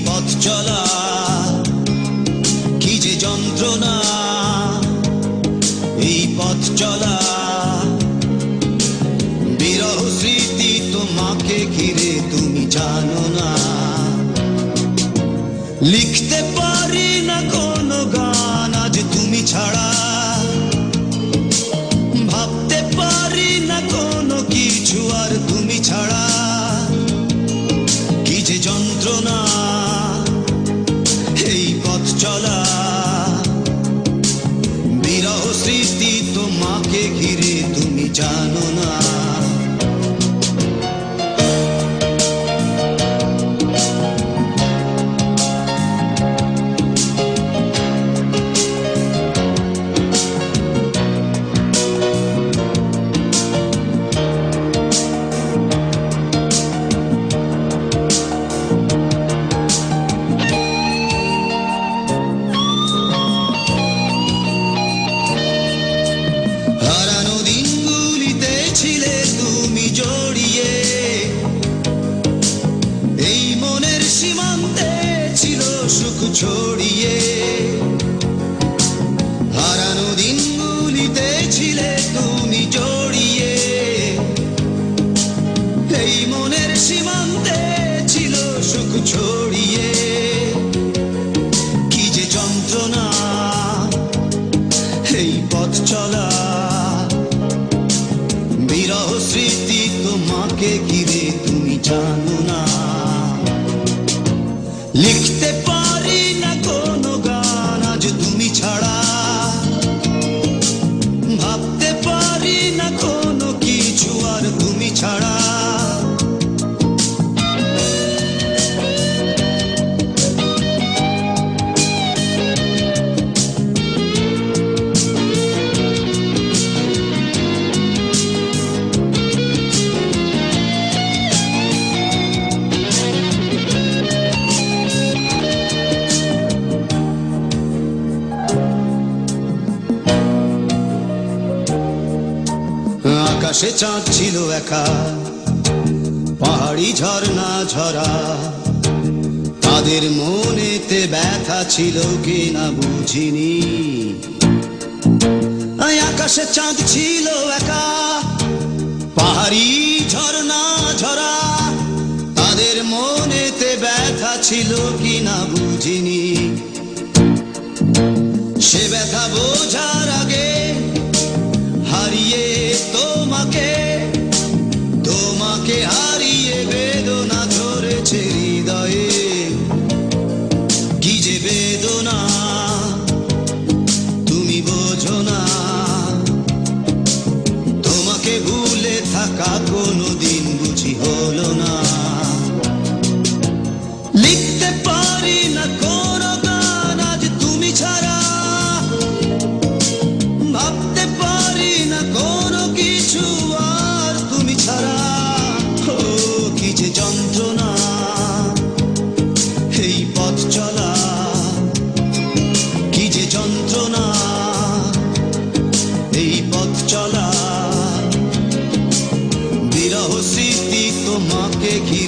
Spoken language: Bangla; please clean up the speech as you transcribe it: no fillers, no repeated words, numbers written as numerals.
পথ চলা কি যে যন্ত্রণা, এই পথ চলা বিরহ স্মৃতি তোমাকে ঘিরে তুমি জানো না। লিখতে পারি না কোনো গান আজ তুমি ছাড়া, ভাবতে পারি না কোনো কিছু আর তুমি ছাড়া। কি যে যন্ত্রণা এই পথ চলা, বিরহ স্মৃতি তোমাকে ঘিরে তুমি জানো না। সুখ ছড়িয়ে হারানো দিনগুলিতে ছিলে তুমি জড়িয়ে, এই মনের সীমান্তে ছিল সুখ ছড়িয়ে। কি যে যন্ত্রণা এই পথ চলা, বিরহ স্মৃতি তোমাকে ঘিরে তুমি জানো না। লিখতে পারি না কোনো গান আজ তুমি ছাড়া, ভাবতে পারি না কোনো কিছু আর তুমি ছাড়া। আকাশে চাঁদ ছিল একা, পাহাড়ি ঝর্ণা ঝরা, তাদের মনেতে ব্যথা ছিল কিনা বুঝিনি। আকাশে চাঁদ ছিল একা, পাহাড়ি ঝর্ণা ঝরা, তাদের মনেতে ব্যথা ছিল কিনা বুঝিনি। সে ব্যথা বোঝার আগে হারিয়ে তোমাকে, তোমাকে হারিয়ে বেদনা ধরেছে হৃদয়ে। কি যে বেদনা তুমি বোঝো না, তোমাকে ভুলে থাকা কোনোদিন বুঝি হলো না। লিখতে পারি না কোনো গান আজ তুমি ছাড়া, ভাবতে পারি না কোনো কিছু আর তুমি ছাড়া। ও কি যে যন্ত্রণা এই পথ চলা, কি যে যন্ত্রণা এই পথ চলা, বিরহ স্মৃতি তোমাকে ঘিরে